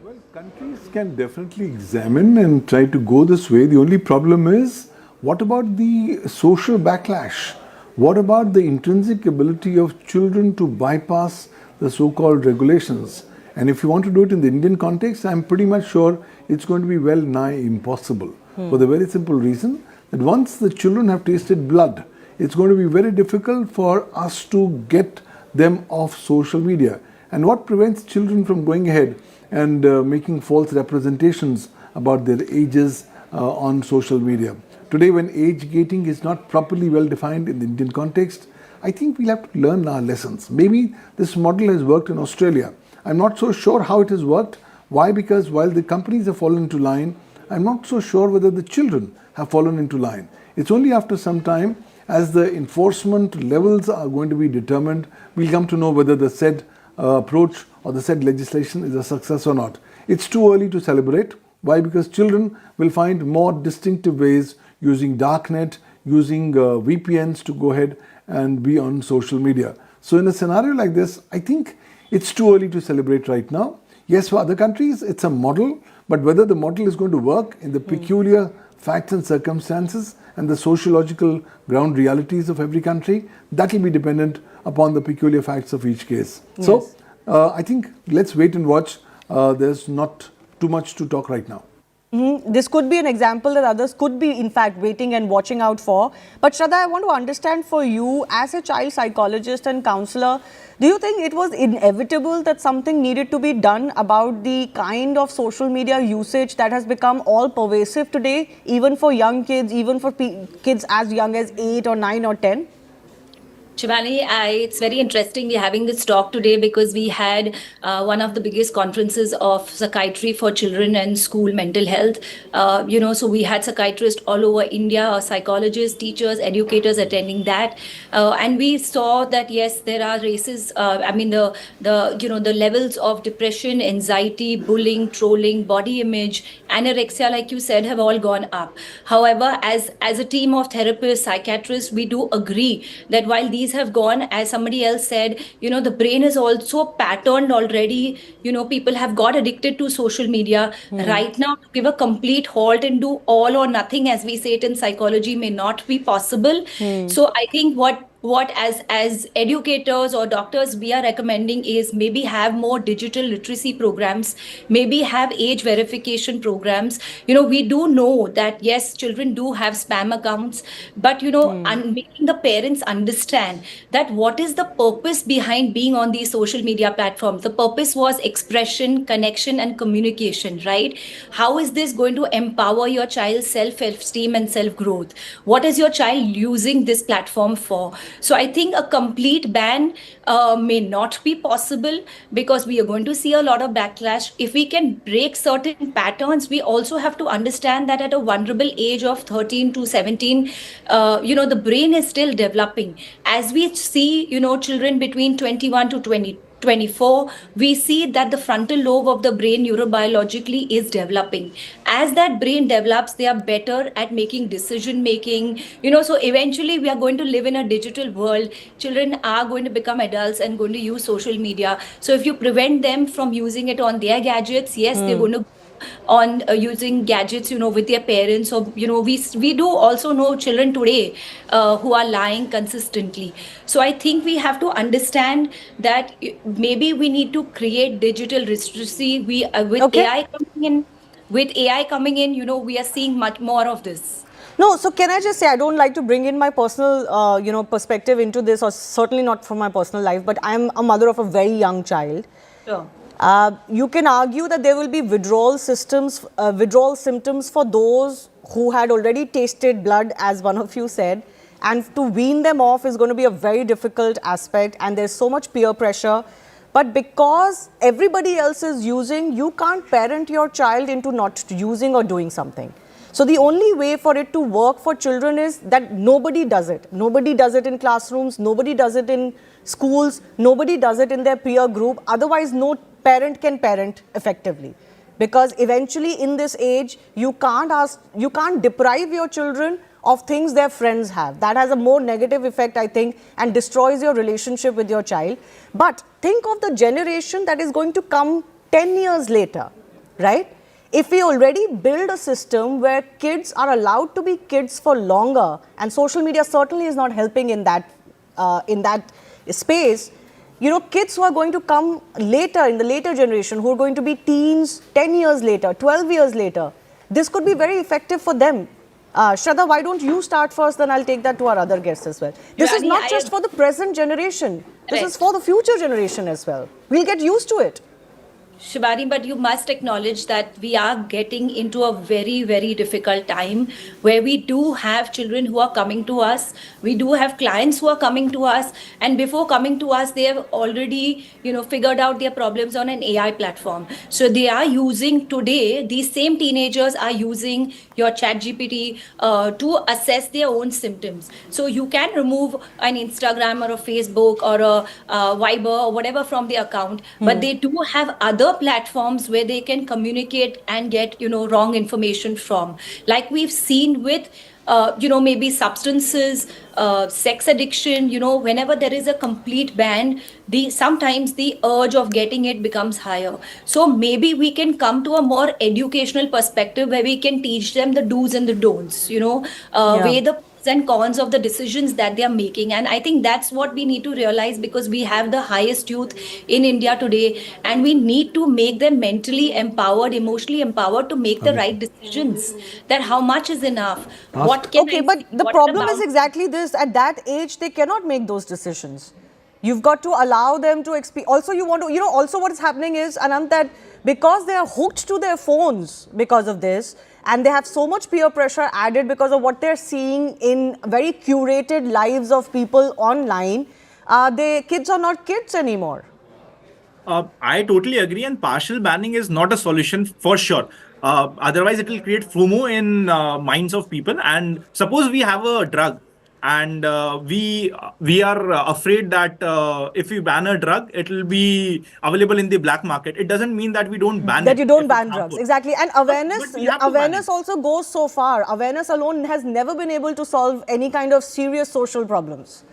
Well, countries can definitely examine and try to go this way. The only problem is, what about the social backlash? What about the intrinsic ability of children to bypass the so-called regulations? And if you want to do it in the Indian context, I'm pretty much sure it's going to be well nigh impossible. For the very simple reason that once the children have tasted blood, it's going to be very difficult for us to get them off social media. And what prevents children from going ahead and making false representations about their ages on social media? Today, when age gating is not properly well defined in the Indian context, I think we'll have to learn our lessons. Maybe this model has worked in Australia. I'm not so sure how it has worked. Why? Because while the companies have fallen into line, I'm not so sure whether the children have fallen into line. It's only after some time, as the enforcement levels are going to be determined, we'll come to know whether the said approach or the said legislation is a success or not. It's too early to celebrate. Why? Because children will find more distinctive ways using darknet, using VPNs to go ahead and be on social media. So in a scenario like this, I think it's too early to celebrate right now. Yes, for other countries, it's a model, but whether the model is going to work in the peculiar facts and circumstances and the sociological ground realities of every country, that will be dependent upon the peculiar facts of each case. Yes. So I think let's wait and watch. There's not too much to talk right now. This could be an example that others could be, in fact, waiting and watching out for. But Shraddha, I want to understand for you, as a child psychologist and counsellor, do you think it was inevitable that something needed to be done about the kind of social media usage that has become all pervasive today, even for young kids, even for kids as young as 8 or 9 or 10? Shivani, it's very interesting we're having this talk today because we had one of the biggest conferences of psychiatry for children and school mental health. So we had psychiatrists all over India, psychologists, teachers, educators attending that. And we saw that, yes, there are races. The levels of depression, anxiety, bullying, trolling, body image, anorexia, like you said, have all gone up. However, as a team of therapists, psychiatrists, we do agree that while these have gone, as somebody else said, the brain is also patterned already. People have got addicted to social media. Right now, to give a complete halt and do all or nothing, as we say it in psychology, may not be possible. So I think what as educators or doctors we are recommending is maybe have more digital literacy programs, maybe have age verification programs. We do know that yes, children do have spam accounts, but making the parents understand that what is the purpose behind being on these social media platforms. The purpose was expression, connection, and communication, right? How is this going to empower your child's self-esteem and self-growth? What is your child using this platform for? So I think a complete ban may not be possible, because we are going to see a lot of backlash. If we can break certain patterns, we also have to understand that at a vulnerable age of 13 to 17, the brain is still developing. As we see, children between 21 to 24, we see that the frontal lobe of the brain neurobiologically is developing. As that brain develops, they are better at making decision making. So eventually we are going to live in a digital world. Children are going to become adults and going to use social media. So if you prevent them from using it on their gadgets, yes, they're going to on using gadgets, with their parents. Or, we do also know children today who are lying consistently. So I think we have to understand that maybe we need to create digital literacy. With AI coming in, we are seeing much more of this. No, so can I just say, I don't like to bring in my personal, perspective into this, or certainly not from my personal life, but I'm a mother of a very young child. Sure. You can argue that there will be withdrawal symptoms for those who had already tasted blood, as one of you said, and to wean them off is going to be a very difficult aspect, and there's so much peer pressure. But because everybody else is using, you can't parent your child into not using or doing something. So the only way for it to work for children is that nobody does it. Nobody does it in classrooms, nobody does it in schools, nobody does it in their peer group. Otherwise, no parent can parent effectively. Because eventually in this age, you can't deprive your children of things their friends have. That has a more negative effect, I think, and destroys your relationship with your child. But think of the generation that is going to come 10 years later, right? If we already build a system where kids are allowed to be kids for longer, and social media certainly is not helping in that space, kids who are going to come later, in the later generation, who are going to be teens 10 years later, 12 years later, this could be very effective for them. Shraddha, why don't you start first, then I'll take that to our other guests as well. This is not just for the present generation, this is for the future generation as well. We'll get used to it. Shibani, but you must acknowledge that we are getting into a very, very difficult time where we do have children who are coming to us. We do have clients who are coming to us. And before coming to us, they have already, figured out their problems on an AI platform. So they are using today, these same teenagers are using your ChatGPT to assess their own symptoms. So you can remove an Instagram or a Facebook or a Viber or whatever from the account, but they do have other platforms where they can communicate and get wrong information from, like we've seen with maybe substances, sex addiction. Whenever there is a complete ban, sometimes the urge of getting it becomes higher. So maybe we can come to a more educational perspective where we can teach them the do's and the don'ts, weigh the and cons of the decisions that they are making. And I think that's what we need to realize, because we have the highest youth in India today, and we need to make them mentally empowered, emotionally empowered to make the right decisions. That how much is enough? What can but the problem is exactly this. At that age, they cannot make those decisions. You've got to allow them to experience. Also, you want to, also what is happening is, Anant, that because they are hooked to their phones because of this, and they have so much peer pressure added because of what they're seeing in very curated lives of people online, kids are not kids anymore. I totally agree, and partial banning is not a solution for sure. Otherwise, it will create FOMO in minds of people. And suppose we have a drug and we are afraid that if we ban a drug, it will be available in the black market. It doesn't mean that we don't ban that it. you don't if it's ban drugs. harmful. Exactly. And awareness, But we have to ban awareness it. also goes so far. Awareness alone has never been able to solve any kind of serious social problems.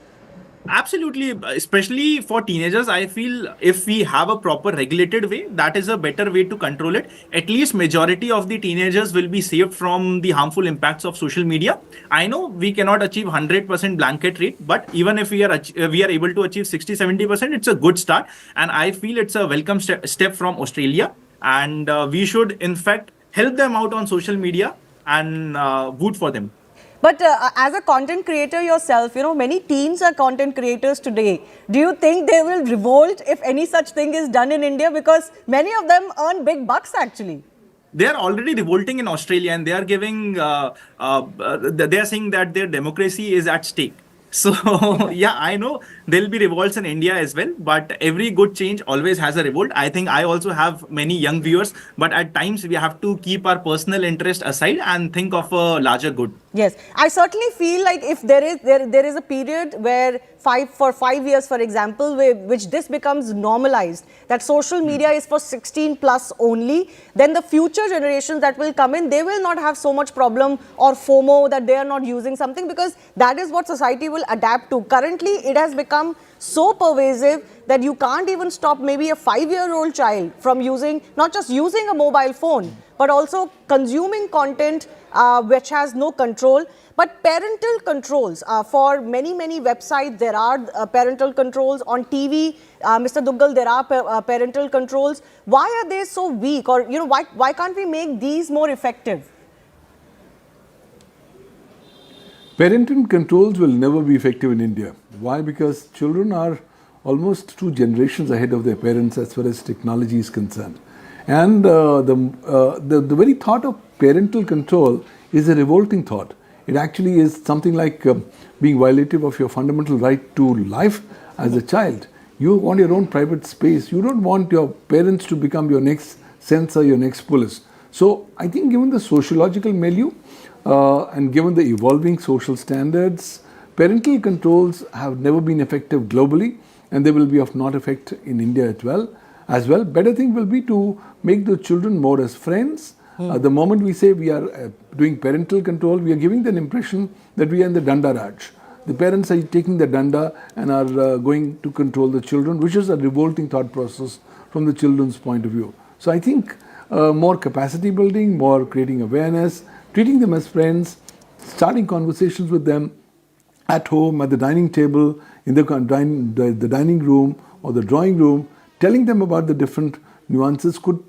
Absolutely, especially for teenagers, I feel if we have a proper regulated way, that is a better way to control it. At least majority of the teenagers will be saved from the harmful impacts of social media. I know we cannot achieve 100% blanket rate, but even if we are able to achieve 60-70%, it's a good start. And I feel it's a welcome step from Australia. And we should in fact help them out on social media and vote for them. But as a content creator yourself, many teens are content creators today. Do you think they will revolt if any such thing is done in India? Because many of them earn big bucks actually. They are already revolting in Australia, and they are giving, they are saying that their democracy is at stake. So, yeah, I know there'll be revolts in India as well, but every good change always has a revolt. I think I also have many young viewers, but at times we have to keep our personal interest aside and think of a larger good. Yes, I certainly feel like if there is a period where for 5 years, for example, which this becomes normalized, that social media is for 16 plus only, then the future generations that will come in, they will not have so much problem or FOMO that they are not using something, because that is what society will adapt to. Currently, it has become so pervasive that you can't even stop maybe a 5-year-old child from using, not just using a mobile phone, but also consuming content which has no control. But parental controls, for many websites, there are parental controls. On TV, Mr. Duggal, there are parental controls. Why are they so weak? Or, why can't we make these more effective? Parental controls will never be effective in India. Why? Because children are almost 2 generations ahead of their parents as far as technology is concerned. And the very thought of parental control is a revolting thought. It actually is something like being violative of your fundamental right to life as a child. You want your own private space. You don't want your parents to become your next censor, your next police. So I think given the sociological milieu and given the evolving social standards, parental controls have never been effective globally, and they will be of not effect in India as well. Better thing will be to make the children more as friends. The moment we say we are doing parental control, we are giving the impression that we are in the Danda Raj. The parents are taking the Danda and are going to control the children, which is a revolting thought process from the children's point of view. So I think more capacity building, more creating awareness, treating them as friends, starting conversations with them at home, at the dining table, in the dining room or the drawing room, telling them about the different nuances could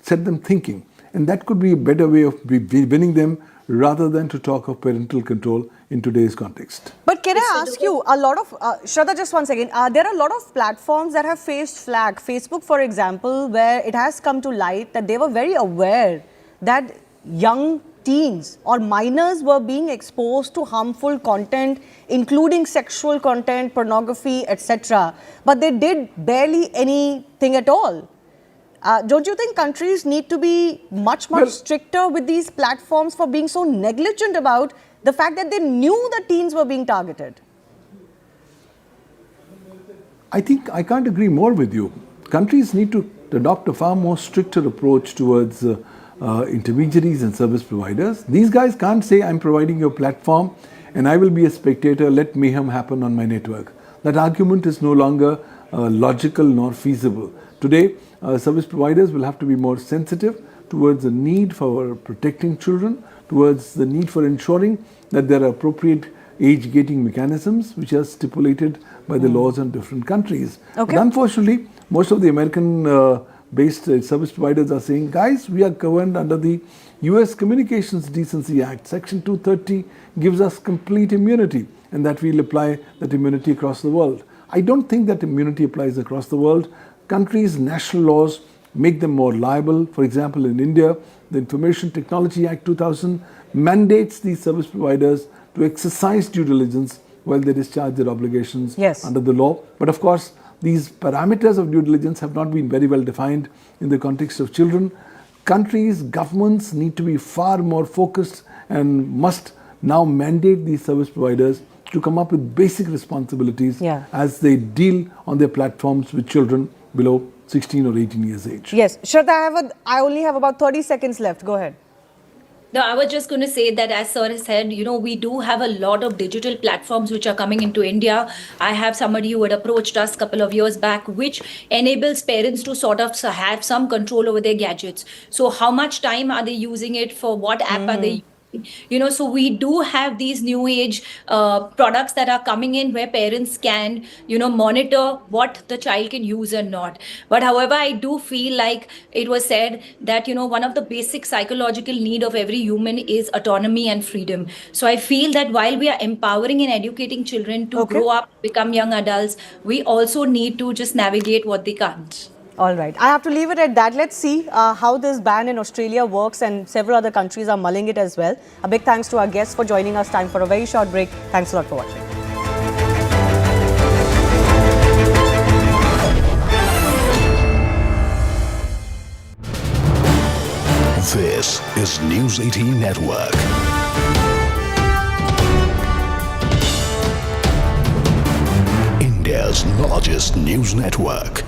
set them thinking. And that could be a better way of winning them rather than to talk of parental control in today's context. But can I ask you, a lot of, Shraddha, just one second, there are a lot of platforms that have faced flag. Facebook, for example, where it has come to light that they were very aware that young teens or minors were being exposed to harmful content, including sexual content, pornography, etc. But they did barely anything at all. Don't you think countries need to be much stricter with these platforms for being so negligent about the fact that they knew the teens were being targeted? I think I can't agree more with you. Countries need to adopt a far more stricter approach towards intermediaries and service providers. These guys can't say, I'm providing you a platform and I will be a spectator, let mayhem happen on my network. That argument is no longer logical nor feasible. Today, service providers will have to be more sensitive towards the need for protecting children, towards the need for ensuring that there are appropriate age gating mechanisms which are stipulated by the laws in different countries. Okay. But unfortunately, most of the American based service providers are saying, guys, we are governed under the US Communications Decency Act. Section 230 gives us complete immunity, and that we'll apply that immunity across the world. I don't think that immunity applies across the world. Countries' national laws make them more liable. For example, in India, the Information Technology Act 2000 mandates these service providers to exercise due diligence while they discharge their obligations under the law. But of course, these parameters of due diligence have not been very well defined in the context of children. Countries, governments need to be far more focused and must now mandate these service providers to come up with basic responsibilities Yeah. as they deal on their platforms with children below 16 or 18 years age. Yes, Shraddha, I only have about 30 seconds left. Go ahead. No, I was just going to say that, as Sir has said, we do have a lot of digital platforms which are coming into India. I have somebody who had approached us a couple of years back, which enables parents to sort of have some control over their gadgets. So how much time are they using it for? What app are they using? So we do have these new age products that are coming in where parents can, monitor what the child can use and not. But however, I do feel like it was said that, one of the basic psychological need of every human is autonomy and freedom. So I feel that while we are empowering and educating children to grow up, become young adults, we also need to just navigate what they can't. All right. I have to leave it at that. Let's see how this ban in Australia works, and several other countries are mulling it as well. A big thanks to our guests for joining us. Time for a very short break. Thanks a lot for watching. This is News 18 Network. India's largest news network.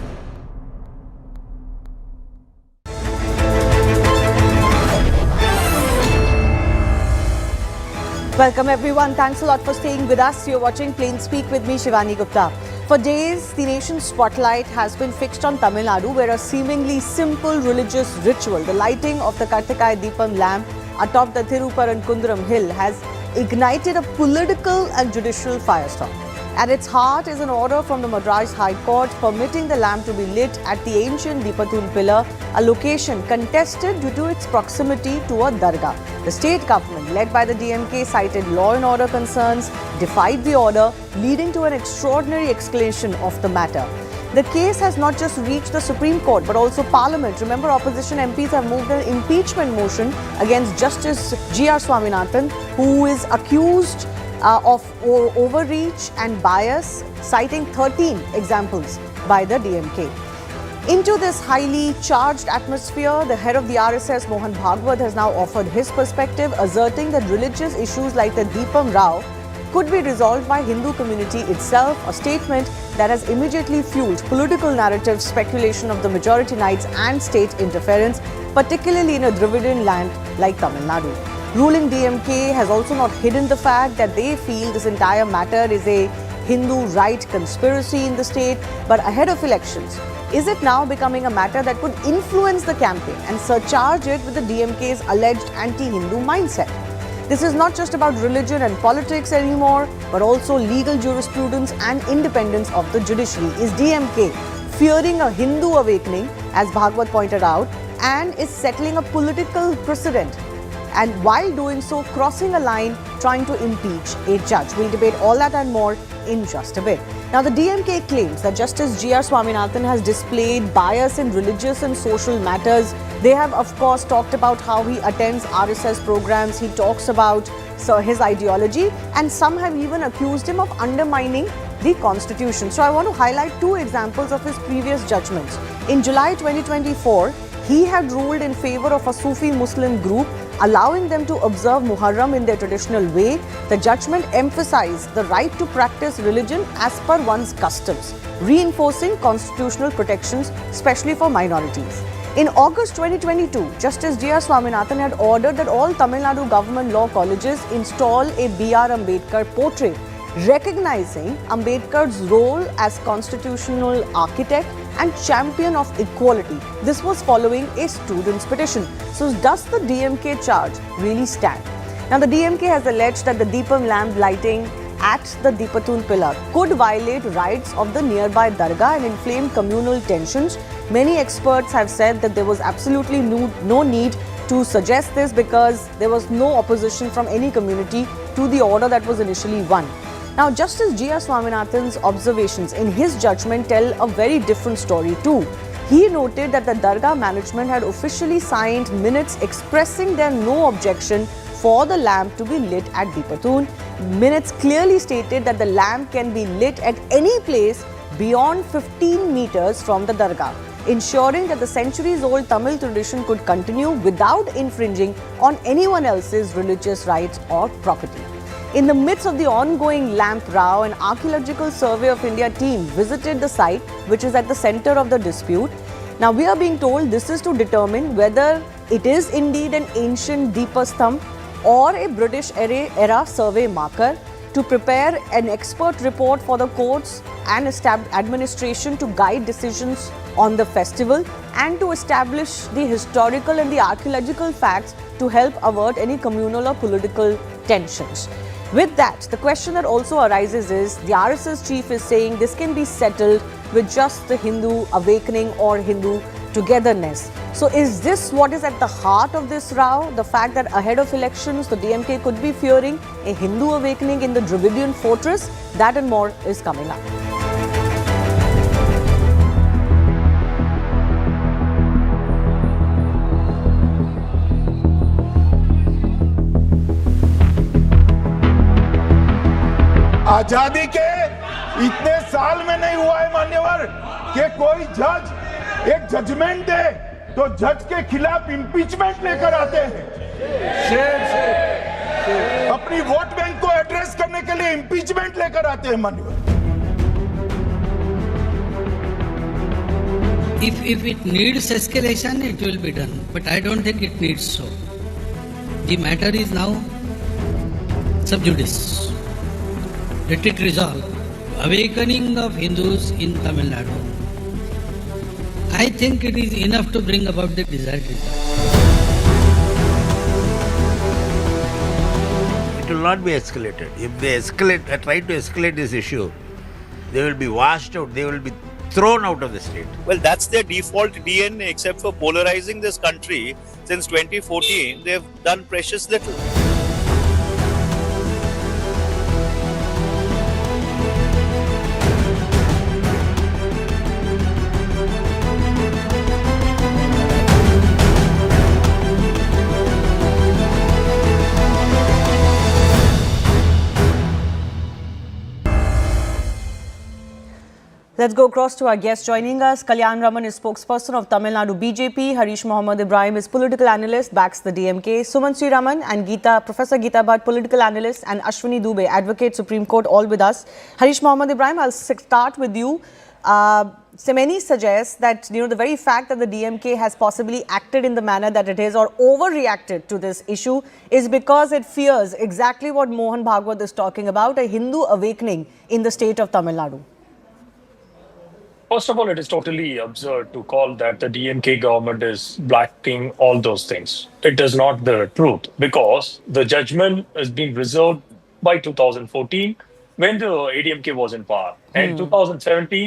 Welcome everyone. Thanks a lot for staying with us. You're watching Plain Speak with me, Shivani Gupta. For days, the nation's spotlight has been fixed on Tamil Nadu, where a seemingly simple religious ritual, the lighting of the Madurai Deepam lamp atop the Thiruparankundram hill, has ignited a political and judicial firestorm. At its heart is an order from the Madras High Court permitting the lamp to be lit at the ancient Deepathoon pillar, a location contested due to its proximity to a dargah. The state government, led by the DMK, cited law and order concerns, defied the order, leading to an extraordinary escalation of the matter. The case has not just reached the Supreme Court but also Parliament. Remember, opposition MPs have moved an impeachment motion against Justice G.R. Swaminathan, who is accused of overreach and bias, citing 13 examples by the DMK. Into this highly charged atmosphere, the head of the RSS, Mohan Bhagwat, has now offered his perspective, asserting that religious issues like the Deepam Rao could be resolved by Hindu community itself, a statement that has immediately fueled political narrative, speculation of the majority Knights and state interference, particularly in a Dravidian land like Tamil Nadu. Ruling DMK has also not hidden the fact that they feel this entire matter is a Hindu right conspiracy in the state. But ahead of elections, is it now becoming a matter that could influence the campaign and surcharge it with the DMK's alleged anti-Hindu mindset? This is not just about religion and politics anymore, but also legal jurisprudence and independence of the judiciary. Is DMK fearing a Hindu awakening, as Bhagwat pointed out, and is settling a political precedent? And while doing so, crossing a line, trying to impeach a judge. We'll debate all that and more in just a bit. Now, the DMK claims that Justice G.R. Swaminathan has displayed bias in religious and social matters. They have, of course, talked about how he attends RSS programs. He talks about his ideology, and some have even accused him of undermining the Constitution. So I want to highlight two examples of his previous judgments. In July 2024, he had ruled in favor of a Sufi Muslim group, allowing them to observe Muharram in their traditional way. The judgment emphasized the right to practice religion as per one's customs, reinforcing constitutional protections, especially for minorities. In August 2022, Justice G.R. Swaminathan had ordered that all Tamil Nadu government law colleges install a B.R. Ambedkar portrait, recognizing Ambedkar's role as constitutional architect and champion of equality. This was following a student's petition. So does the DMK charge really stand? Now, the DMK has alleged that the Deepam lamp lighting at the Deepathoon pillar could violate rights of the nearby dargah and inflame communal tensions. Many experts have said that there was absolutely no need to suggest this because there was no opposition from any community to the order that was initially won. Now, Justice G.R. Swaminathan's observations in his judgment tell a very different story too. He noted that the dargah management had officially signed minutes expressing their no objection for the lamp to be lit at Deepathoon. Minutes clearly stated that the lamp can be lit at any place beyond 15 meters from the dargah, ensuring that the centuries-old Tamil tradition could continue without infringing on anyone else's religious rights or property. In the midst of the ongoing lamp row, an Archaeological Survey of India team visited the site, which is at the center of the dispute. Now, we are being told this is to determine whether it is indeed an ancient Deepastham or a British era survey marker, to prepare an expert report for the courts and administration to guide decisions on the festival, and to establish the historical and the archaeological facts to help avert any communal or political tensions. With that, the question that also arises is, the RSS chief is saying this can be settled with just the Hindu awakening or Hindu togetherness. So is this what is at the heart of this row? The fact that ahead of elections, the DMK could be fearing a Hindu awakening in the Dravidian fortress? That and more is coming up. आजादी के इतने साल में नहीं हुआ है मान्यवर कि कोई जज एक जजमेंट दे तो जज के खिलाफ इंपीचमेंट लेकर आते हैं। अपनी वोट बैंक को एड्रेस करने के लिए इंपीचमेंट लेकर आते हैं मान्यवर। If it needs escalation, it will be done. But I don't think it needs so. The matter is now sub-judice. Let it resolve. Awakening of Hindus in Tamil Nadu. I think it is enough to bring about the desired result. It will not be escalated. If they try to escalate this issue, they will be washed out, they will be thrown out of the state. Well, that's their default DNA, except for polarizing this country. Since 2014, they've done precious little. Let's go across to our guest joining us. Kalyan Raman is spokesperson of Tamil Nadu BJP. Harish Mohammad Ibrahim is political analyst, backs the DMK. Suman Sri Raman and Professor Geeta Bhatt, political analyst, and Ashwini Dubey, advocate, Supreme Court, all with us. Harish Mohammad Ibrahim, I'll start with you. So many suggest that the very fact that the DMK has possibly acted in the manner that it is or overreacted to this issue is because it fears exactly what Mohan Bhagwat is talking about, a Hindu awakening in the state of Tamil Nadu. First of all, it is totally absurd to call that the DMK government is blacking all those things. It is not the truth, because the judgment has been reserved by 2014 when the ADMK was in power. And 2017,